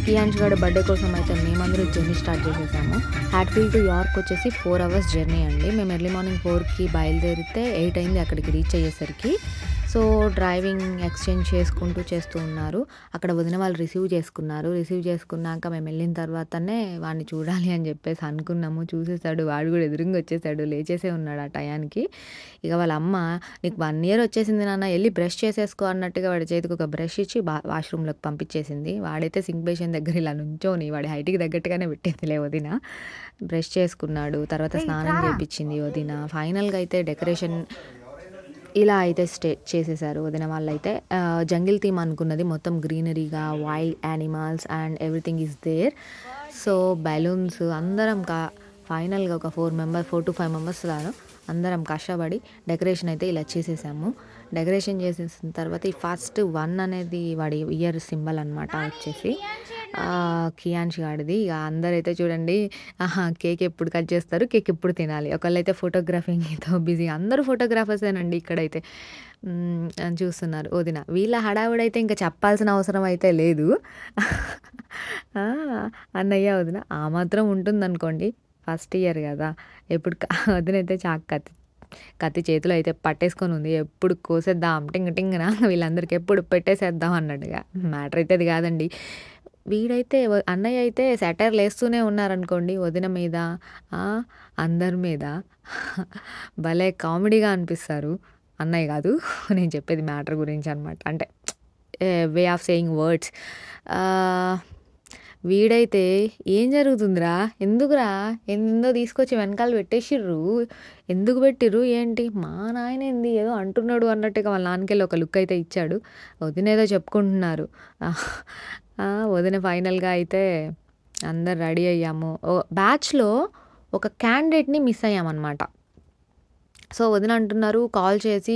కియాన్ష్ గాడి బర్త్డే కోసం అయితే మేమందరూ జర్నీ స్టార్ట్ చేసేసాము. హాట్‌ఫీల్డ్ టు యార్క్ వచ్చేసి 4 అవర్స్ జర్నీ అండి. మేము ఎర్లీ మార్నింగ్ 4కి బయలుదేరితే 8 అయింది అక్కడికి రీచ్ అయ్యేసరికి. సో, డ్రైవింగ్ ఎక్స్‌చేంజ్ చేసుకుంటూ చేస్తూ ఉన్నారు. అక్కడ వదిన వాళ్ళు రిసీవ్ చేసుకున్నారు. రిసీవ్ చేసుకున్నాక మేము వెళ్ళిన తర్వాతనే వాడిని చూడాలి అని చెప్పేసి అనుకున్నాము. చూసేసాడు. వాడు కూడా ఎదురుంగా వచ్చేసాడు. లేచేసే ఉన్నాడు ఆ టయానికి. ఇక వాళ్ళ అమ్మ, "నీకు 1 ఇయర్ వచ్చేసింది నాన్న, ఎళ్లి బ్రష్ చేసేసుకో" అన్నట్టుగా వాడి చేతికి ఒక బ్రష్ ఇచ్చి వాష్‌రూమ్‌లోకి పంపించేసింది. వాడైతే సింక్ బేసిన్ దగ్గర ఇలా నుంచొని వాడి హైట్‌కి తగ్గట్టుగానే పెట్టిందిలే వదిన. బ్రష్ చేసుకున్నాడు. తర్వాత స్నానం చేపిచ్చింది వదిన. ఫైనల్‌గా అయితే డెకరేషన్ ఇలా అయితే చేసేసారు వదిన వాళ్ళైతే. జంగిల్ థీమ్ అనుకున్నది. మొత్తం గ్రీనరీగా, wild animals and everything is there. So, balloons అందరం ఫైనల్‌గా ఒక 4-5 మెంబర్స్ లాగా అందరం కష్టపడి డెకరేషన్ అయితే ఇలా చేసేసాము. డెకరేషన్ చేసేసిన తర్వాత ఈ ఫస్ట్ 1 అనేది వాడి ఇయర్ సింబల్ అనమాట వచ్చేసి కియాన్ష్ గాడిది. ఇక అందరైతే చూడండి, కేక్ ఎప్పుడు కట్ చేస్తారు, కేక్ ఎప్పుడు తినాలి. ఒకళ్ళైతే ఫోటోగ్రఫింగ్‌తో బిజీ. అందరూ ఫోటోగ్రాఫర్సేనండి ఇక్కడైతే. చూస్తున్నారు వదిన. వీళ్ళ హడావుడైతే ఇంక చెప్పాల్సిన అవసరం అయితే లేదు. ఆ! అన్నయ్య, వదిన ఆ మాత్రం ఉంటుందనుకోండి. ఫస్ట్ ఇయర్ గదా! ఎప్పుడు వదినైతే కత్తి చేతిలో అయితే పట్టేసుకొని ఉంది. ఎప్పుడు కోసేద్దాం టింగ్ టింగ్‌న వీళ్ళందరికి ఎప్పుడు పెట్టేసేద్దాం అన్నట్టుగా. మ్యాటర్ అయితే అది కాదండి. వీడైతే అన్నయ్య అయితే సెటైర్‌లేస్తూనే ఉన్నారనుకోండి వదిన మీద, అందరి మీద. భలే కామెడీగా అనిపిస్తారు. అన్నయ్య కాదు. నేను చెప్పేది మ్యాటర్ గురించి అనమాట. అంటే వే ఆఫ్ సేయింగ్ వర్డ్స్. వీడైతే, "ఏం జరుగుతుందిరా? ఎందుకురా? ఏందో తీసుకొచ్చి వెనకాల పెట్టేసిర్రు. ఎందుకు పెట్టిర్రు ఏంటి?" "మా నాయనేంది ఏదో అంటున్నాడు" అన్నట్టుగా వాళ్ళ నాన్నకెళ్ళి ఒక లుక్ అయితే ఇచ్చాడు. వదిన ఏదో చెప్పుకుంటున్నారు. వదిన ఫైనల్‌గా అయితే అందరు రెడీ అయ్యాము. బ్యాచ్‌లో ఒక క్యాండిడేట్‌ని మిస్ అయ్యామనమాట. సో, వదిన అంటున్నారు కాల్ చేసి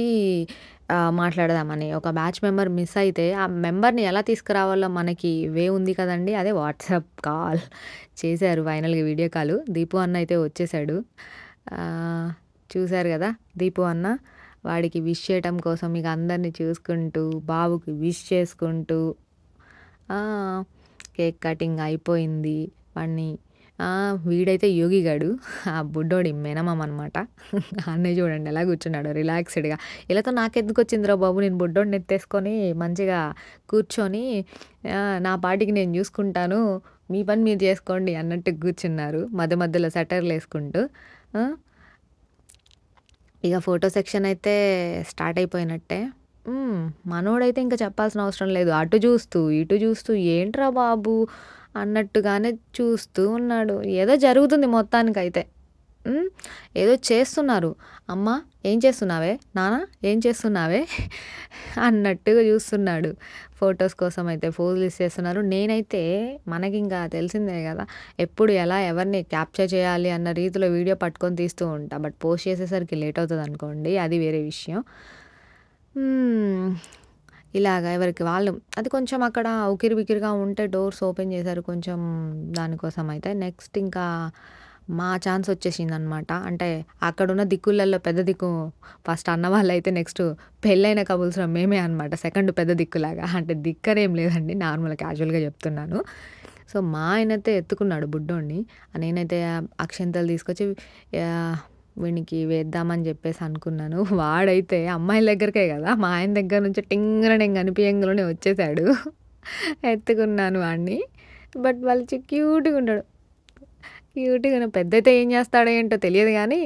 మాట్లాడదామని. ఒక బ్యాచ్ మెంబర్ మిస్ అయితే ఆ మెంబర్‌ని ఎలా తీసుకురావాలో మనకి వే ఉంది కదండీ! అదే వాట్సాప్ కాల్ చేశారు ఫైనల్‌గా వీడియో కాలు. దీపు అన్న అయితే వచ్చేసాడు. చూసారు గదా! దీపు అన్న. వాడికి విష్ చేయటం కోసం ఇక అందరిని చూసుకుంటూ, బాబుకి విష్ చేసుకుంటూ కేక్ కటింగ్ అయిపోయింది. వాడిని వీడైతే యోగి గాడు. ఆ బుడ్డోడి మేనమామ అనమాట. అన్నయ్య చూడండి ఎలా కూర్చున్నాడో రిలాక్స్‌డ్‌గా. "ఈళ్ళతో నాకెందుకొచ్చిందిరా బాబు, నేను బుడ్డోడిని ఎత్తేసుకొని మంచిగా కూర్చొని నా పాటికి నేను చూసుకుంటాను. మీ పని మీరు చేసుకోండి" అన్నట్టు కూర్చున్నారు. మధ్య మధ్యలో సెటైర్‌లేసుకుంటూ. ఇక ఫోటో సెక్షన్ అయితే స్టార్ట్ అయిపోయినట్టే. మనోడైతే ఇంక చెప్పాల్సిన అవసరం లేదు. అటు చూస్తూ, ఇటు చూస్తూ ఏంట్రా బాబు అన్నట్టుగానే చూస్తూ ఉన్నాడు. ఏదో జరుగుతుంది మొత్తానికైతే. ఏదో చేస్తున్నారు. "అమ్మ ఏం చేస్తున్నావే? నాన్న ఏం చేస్తున్నావే?" అన్నట్టుగా చూస్తున్నాడు. ఫోటోస్ కోసం అయితే పోజులు ఇచ్చేస్తున్నారు. నేనైతే మనకింకా తెలిసిందే గదా! ఎప్పుడు ఎలా ఎవరిని క్యాప్చర్ చేయాలి అన్న రీతిలో వీడియో పట్టుకొని తీస్తూ ఉంటా. బట్ పోస్ట్ చేసేసరికి లేట్ అవుతదనుకోండి, అది వేరే విషయం. ఇలాగ ఎవరికి వాళ్ళు అది కొంచెం అక్కడ ఉకిరిబికిరిగా ఉంటే డోర్స్ ఓపెన్ చేశారు కొంచెం దానికోసం అయితే. నెక్స్ట్ ఇంకా మా ఛాన్స్ వచ్చేసిందనమాట. అంటే అక్కడున్న దిక్కులలో పెద్ద దిక్కు ఫస్ట్ అన్న వాళ్ళైతే నెక్స్ట్ పెళ్ళైన కపుల్స్‌లో మేమే అనమాట. సెకండ్ పెద్ద దిక్కులాగా. అంటే దిక్కనేం లేదండి. నార్మల్ క్యాజువల్‌గా చెప్తున్నాను. సో, మా ఆయనైతే ఎత్తుకున్నాడు బుడ్డోడిని. నేనైతే అక్షింతలు తీసుకొచ్చి వీనికి వేద్దామని చెప్పేసి అనుకున్నాను. వాడైతే అమ్మాయిల దగ్గరికే కదా! మా ఆయన దగ్గర నుంచి టింగున నేను కనిపియంగానే వచ్చేసాడు. ఎత్తుకున్నాను వాడిని. బట్ వాళ్ళు క్యూట్‌గా ఉన్నాడు. క్యూట్‌గా పెద్దయితే ఏం చేస్తాడో ఏంటో తెలియదు గానీ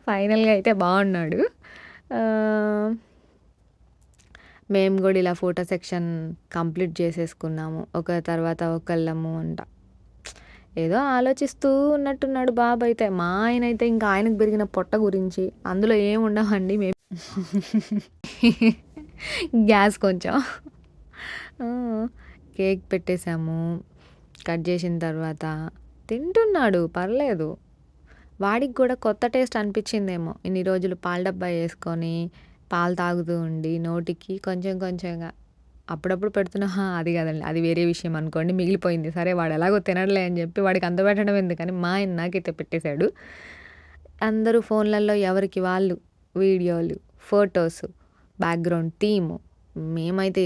ఫైనల్‌గా అయితే బాగున్నాడు. మేము కూడా ఇలా ఫోటో సెక్షన్ కంప్లీట్ చేసేసుకున్నాము. ఒకరి తర్వాత ఒకళ్ళము అంట. ఏదో ఆలోచిస్తూ ఉన్నట్టున్నాడు బాబైతే. మా ఆయనైతే ఇంకా ఆయనకు పెరిగిన పొట్ట గురించి, అందులో ఏమి ఉండవండి గ్యాస్ కొంచెం. కేక్ పెట్టేసాము. కట్ చేసిన తర్వాత తింటున్నాడు పర్లేదు. వాడికి కూడా కొత్త టేస్ట్ అనిపించిందేమో. ఇన్ని రోజులు పాల డబ్బా వేసుకొని పాలు తాగుతూ ఉండి నోటికి కొంచెం కొంచెంగా అప్పుడప్పుడు పెడుతున్నా అది కాదండి. అది వేరే విషయం అనుకోండి. మిగిలిపోయింది. సరే వాడు ఎలాగో తినడులే అని చెప్పి వాడికి అంతబెట్టడం ఎందుకని మా ఆయన నాకైతే పెట్టేశాడు. అందరూ ఫోన్లలో ఎవరికి వాళ్ళు వీడియోలు, ఫోటోసు, బ్యాక్‌గ్రౌండ్ థీము. మేమైతే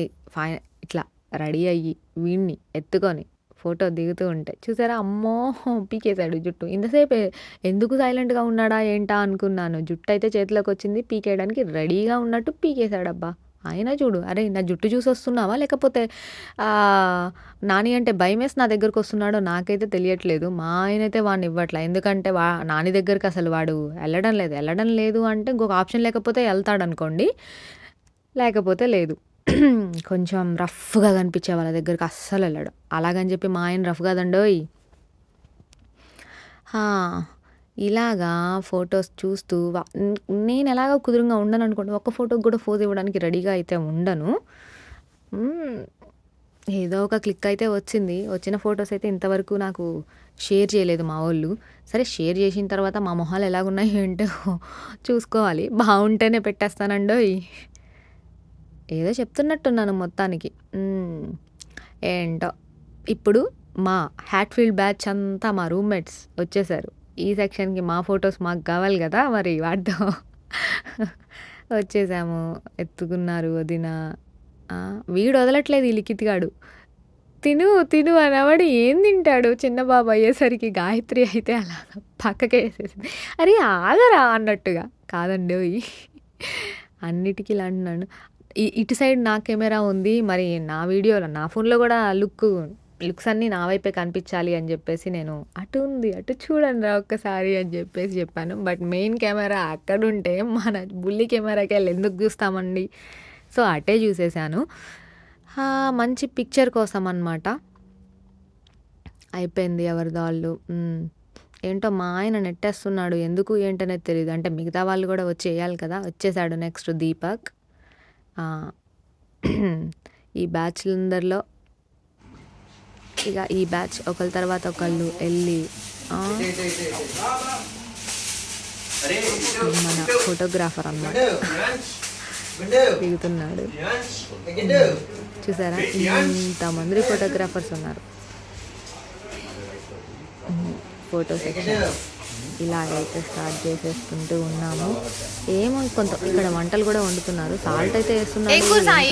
ఇట్లా రెడీ అయ్యి వీడిని ఎత్తుకొని ఫోటో దిగుతూ ఉంటే చూసారా, అమ్మో పీకేశాడు జుట్టు. ఇంతసేపు ఎందుకు సైలెంట్గా ఉన్నాడా ఏంటా అనుకున్నాను. జుట్టు అయితే చేతిలోకి వచ్చింది, పీకేయడానికి రెడీగా ఉన్నట్టు పీకేశాడబ్బా. అయినా చూడు, అరే నా జుట్టు చూసి వస్తున్నావా లేకపోతే నాని అంటే భయమేసి నా దగ్గరకు వస్తున్నాడో నాకైతే తెలియట్లేదు. మా ఆయన అయితే వాడిని ఇవ్వట్లే, ఎందుకంటే నాని దగ్గరికి అసలు వాడు వెళ్ళడం లేదు అంటే ఇంకొక ఆప్షన్ లేకపోతే వెళ్తాడనుకోండి, లేకపోతే లేదు. కొంచెం రఫ్గా కనిపించే వాళ్ళ దగ్గరికి అస్సలు వెళ్ళడు. అలాగని చెప్పి మా ఆయన రఫ్ కాదండోయ్. ఇలాగా ఫొటోస్ చూస్తూ నేను ఎలాగో కుదురుగా ఉండను అనుకోండి, ఒక్క ఫోటోకి కూడా పోజ్ ఇవ్వడానికి రెడీగా అయితే ఉండను. ఏదో ఒక క్లిక్ అయితే వచ్చింది. వచ్చిన ఫొటోస్ అయితే ఇంతవరకు నాకు షేర్ చేయలేదు మా వాళ్ళు. సరే షేర్ చేసిన తర్వాత మా మొహాలు ఎలాగున్నాయి ఏంటో చూసుకోవాలి. బాగుంటేనే పెట్టేస్తానండోయ్. ఏదో చెప్తున్నట్టున్నాను మొత్తానికి. ఏంటో ఇప్పుడు మా హ్యాట్ఫీల్డ్ బ్యాచ్ అంతా మా రూమ్మేట్స్ వచ్చేసారు. ఈ సెక్షన్కి మా ఫొటోస్ మాకు కావాలి కదా, మరి వాటితో వచ్చేసాము. ఎత్తుకున్నారు వదిన. వీడు వదలట్లేదు ఈ లిఖిత్గాడు. తిను తిను అనవాడు ఏం తింటాడు. చిన్న బాబు అయ్యేసరికి గాయత్రి అయితే అలా పక్కకే వేసేసింది. అరే ఆగరా అన్నట్టుగా. కాదండి అన్నిటికీ ఇలా అంటున్నాను. ఇటు సైడ్ నా కెమెరా ఉంది, మరి నా వీడియోలో నా ఫోన్లో కూడా లుక్స్ అన్నీ నా వైపే కనిపించాలి అని చెప్పేసి నేను అటు ఉంది అటు చూడండి రా ఒక్కసారి అని చెప్పేసి చెప్పాను. బట్ మెయిన్ కెమెరా అక్కడుంటే మన బుల్లి కెమెరాకి వెళ్ళి ఎందుకు చూస్తామండి. సో అటే చూసేసాను. మంచి పిక్చర్ కోసం అన్నమాట. అయిపోయింది ఎవరిది వాళ్ళు. ఏంటో మా ఆయన నెట్టేస్తున్నాడు, ఎందుకు ఏంటనేది తెలియదు. అంటే మిగతా వాళ్ళు కూడా వచ్చి వేయాలి కదా. వచ్చేసాడు నెక్స్ట్ దీపక్. ఈ బ్యాచ్లందరిలో ఇక ఈ బ్యాచ్ ఒకళ్ళ తర్వాత ఒకళ్ళు వెళ్ళి మన ఫోటోగ్రాఫర్ అన్నమాట దిగుతున్నాడు. చూసారా, ఇంతమంది ఫోటోగ్రాఫర్స్ ఉన్నారు. ఫోటో సెక్షన్ ఇలాగైతే స్టార్ట్ చేసేసుకుంటూ ఉన్నాము. ఏమో ఇక్కడ వంటలు కూడా వండుతున్నారు. సాల్ట్ అయితే వేస్తున్నారు,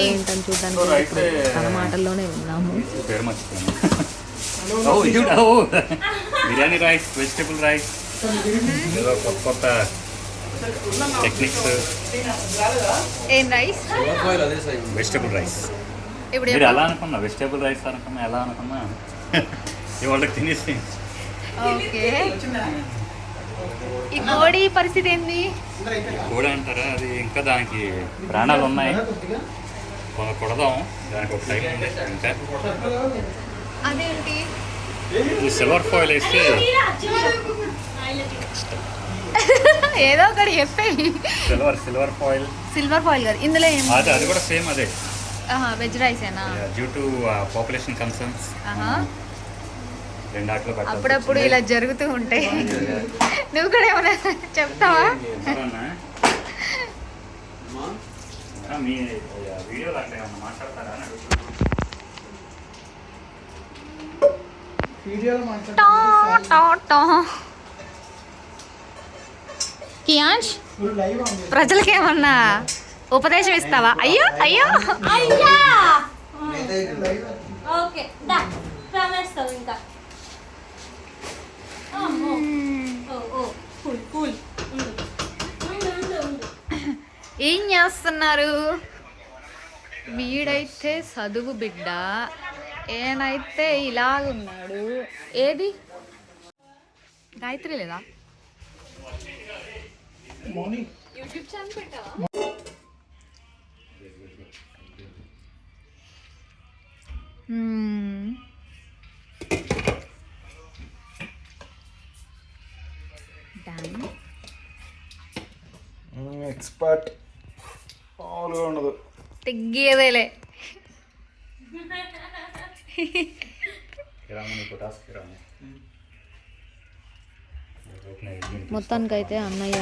ఏంటని చూడడానికి తన మాటల్లోనే విన్నాము. బిర్యానీ రైస్, వెజిటబుల్ రైస్, కొత్త టెక్నిక్స్. ఏం రైస్? Vegetable rice. ఇప్పుడు ఎలా అనుకున్నా, వెజిటబుల్ రైస్ అనుకున్నా, ఎలా అనుకున్నా ఇవాళకి తినేసి. ఓకే, ఈ కోడి పరిస్థితి ఏంది? కోడి అంటారా, అది ఇంకా దానికి ప్రాణాలు ఉన్నాయి. కొడదాం, దానికి ఒక టైం ఉంది ఇంకా. అదేంటి సిల్వర్ ఫాయిల్ వేస్తే ఏదో ఒకటి చెప్పేయి. సిల్వర్ ఫాయిల్ కాదు ఇందులో ఏం? అది కూడా సేమ్ అదే. వెజ్ రైసేనా? డ్యూ టు పాపులేషన్ కన్సర్న్స్ అప్పుడప్పుడు ఇలా జరుగుతూ ఉంటాయి. నువ్వు కూడా ఏమైనా చెప్తావా? మీ వీడియోలో అట్లా ఏమన్నా మాట్లాడతారా? కియాన్స్, ప్రజలకి ఏమన్నా ఉపదేశం ఇస్తావా? అయ్యో అయ్యో అయ్యా. ఓకే ఇంకా ఏం చేస్తున్నారు? వీడైతే చదువు బిడ్డ, ఏనైతే ఇలాగున్నాడు. ఏది గాయత్రి లేదా? యూట్యూబ్ ఛానల్ పెట్టావా? ఎక్స్పర్ట్ మామూలుగా ఉండదు, తెగ్గేదేలే. మొత్తానికైతే అన్నయ్య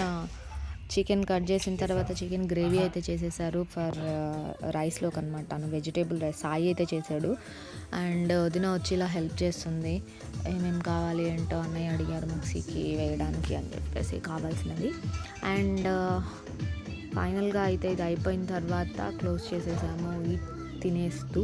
చికెన్ కట్ చేసిన తర్వాత చికెన్ గ్రేవీ అయితే చేసేసారు ఫర్ రైస్లోకి అనమాట. తను వెజిటేబుల్ రైస్ సాయి అయితే చేశాడు. అండ్ వదిన వచ్చి ఇలా హెల్ప్ చేస్తుంది. ఏమేమి కావాలి ఏంటో అన్నయ్య అడిగారు మిక్సీకి వేయడానికి అని చెప్పేసి కావాల్సినది. అండ్ ఫైనల్గా అయితే ఇది అయిపోయిన తర్వాత క్లోజ్ చేసేసాము తినేస్తూ.